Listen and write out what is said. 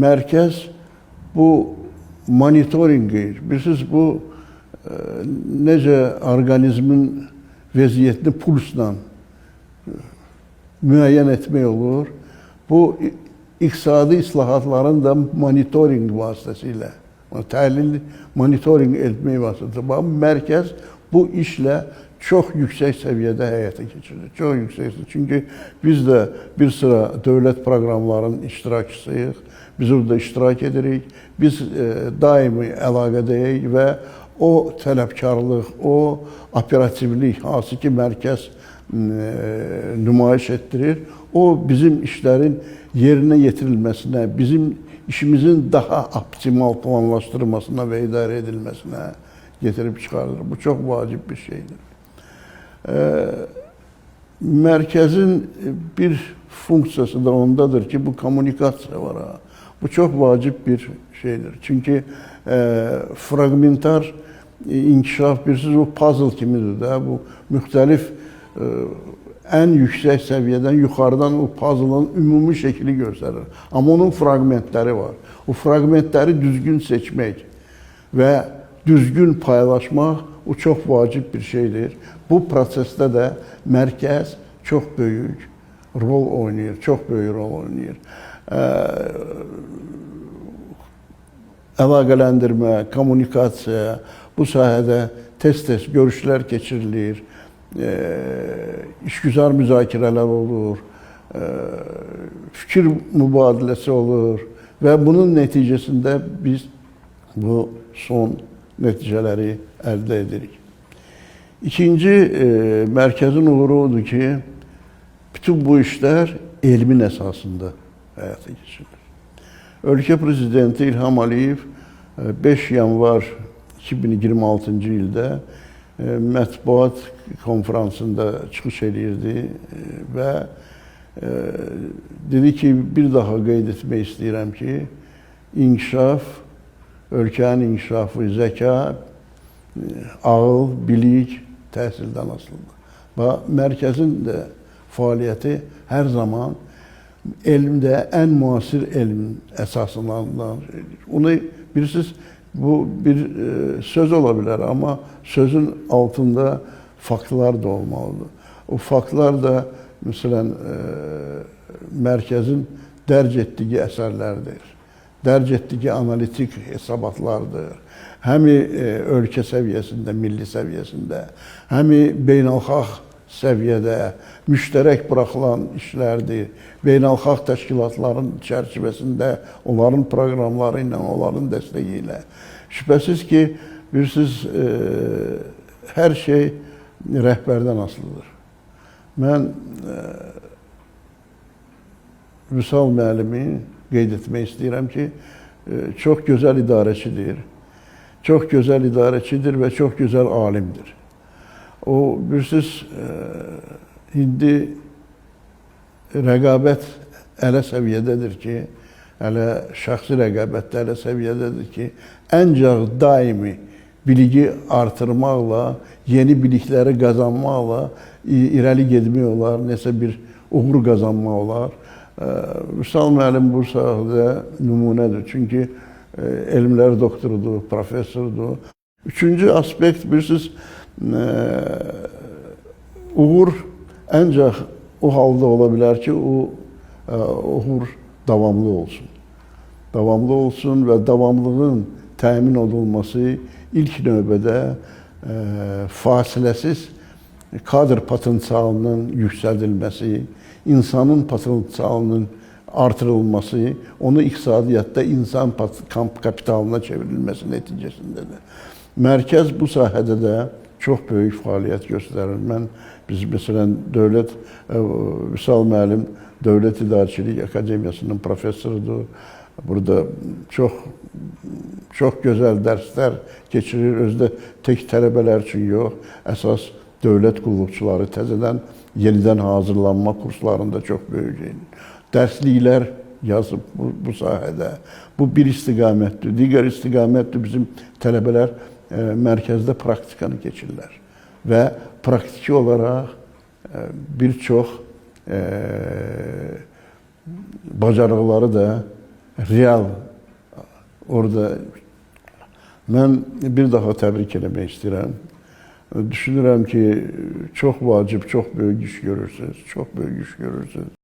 mərkəz bu monitorinqi, bilirsiniz, bu necə orqanizmin vəziyyətini pulsla müəyyən etmək olur. Bu iqtisadi islahatların da monitorinq vasitəsilə, təhlil monitorinq etmək vasitəsilə mərkəz bu işlə çox yüksək səviyyədə həyata keçirir. Çox yüksək. Çünki biz də bir sıra dövlət proqramlarının iştirakçısıyıq. Biz orada iştirak edirik. Biz daimi əlaqədəyik və o tələbkarlıq, o operativlik, hansı ki mərkəz nümayiş etdirir, o bizim işlərin yerinə yetirilməsinə, bizim işimizin daha optimal planlaşdırılmasına və idarə edilməsinə getirib çıxardır. Bu çox vacib bir şeydir. Mərkəzin bir funksiyası da ondadır ki, bu kommunikasiya var. Bu çox vacib bir şeydir. Çünki fragmentar inkişaf, bilirsiniz, o puzzle kimidir də. Bu müxtəlif ən yüksək səviyyədən yuxarıdan o puzzle'ın ümumi şəkli göstərir. Amma onun fragmentləri var. O fragmentləri düzgün seçmək və düzgün paylaşmaq o çox vacib bir şeydir. Bu prosesdə də mərkəz çox böyük rol oynayır, çox böyük rol oynayır. Əlaqələndirmə, kommunikasiya, bu sahədə tez-tez görüşlər keçirilir, işgüzar müzakirələr olur, fikir mübadiləsi olur və bunun nəticəsində biz bu son nəticələri əldə edirik. İkinci mərkəzin uğuru odur ki, bütün bu işlər elmin əsasında həyata keçirilir. Ölkə Prezidenti İlham Əliyev 5 yanvar 2026-cı ildə mətbuat konferansında çıxış edirdi və dedi ki, bir daha qeyd etmək istəyirəm ki, inkişaf, ölkənin inkişafı, zəka, ağıl, bilik, təhsildən asılıdır. Mərkəzin də fəaliyyəti hər zaman elmdə ən müasir elmin əsaslarından şeydir. Onu bilirsiniz, bu bir söz ola bilər, amma sözün altında faktlar da olmalıdır. O faktlar da, məsələn, mərkəzin dərc etdiyi əsərlərdir. Dərc etdiyi analitik hesabatlardır. Həmi ölkə səviyyəsində, milli səviyyəsində, həmi beynəlxalq səviyyədə müştərək buraxılan işlərdir. Beynəlxalq təşkilatların çərçivəsində, onların proqramları ilə, onların dəstəyi ilə. Şübhəsiz ki, bilirsiniz, hər şey rəhbərdən asılıdır. Mən Vüsal müəllimi qeyd etmək istəyirəm ki, çox gözəl idarəçidir. Çox gözəl idarəçidir və çox gözəl alimdir. O, bilirsiniz, indi rəqabət elə səviyyədədir ki, elə şəxsi rəqabətdə elə səviyyədədir ki, ancaq daimi biligi artırmaqla, yeni bilikləri qazanmaqla irəli getmək olar, nəsə bir uğur qazanmaq olar. Vüsal müəllim bu sahədə nümunədir. Çünki elmlər doktorudur, professordur. Üçüncü aspekt, bilirsiniz, uğur ancaq o halda ola bilər ki, o uğur davamlı olsun. Davamlı olsun və davamlılığın təmin olunması ilk növbədə fasiləsiz kadr potensialının yüksəldilməsi, insanın potensialının artırılması, onu iqtisadiyyatda insan kapitalına çevrilməsi nəticəsindədir. Mərkəz bu sahədə də çox böyük fəaliyyət göstərir. Biz məsələn, Vüsal müəllim Dövlət İdarəçilik Akademiyasının professorudur. Burada çox gözəl dərslər keçirir. Özdə tək tələbələr üçün yox, əsas dövlət qulluqçuları təzədən yenidən hazırlanma kurslarında çox böyük dərsliklər yazıb bu sahədə. Bu bir istiqamətdir. Digər istiqamətdir, bizim tələbələr mərkəzdə praktikanı keçirlər və praktiki olaraq bir çox bacarıqları da real orada mən bir daha təbrik eləmək istəyirəm. Düşünürəm ki, çox vacib, çox böyük iş görürsünüz, çox böyük iş görürsünüz.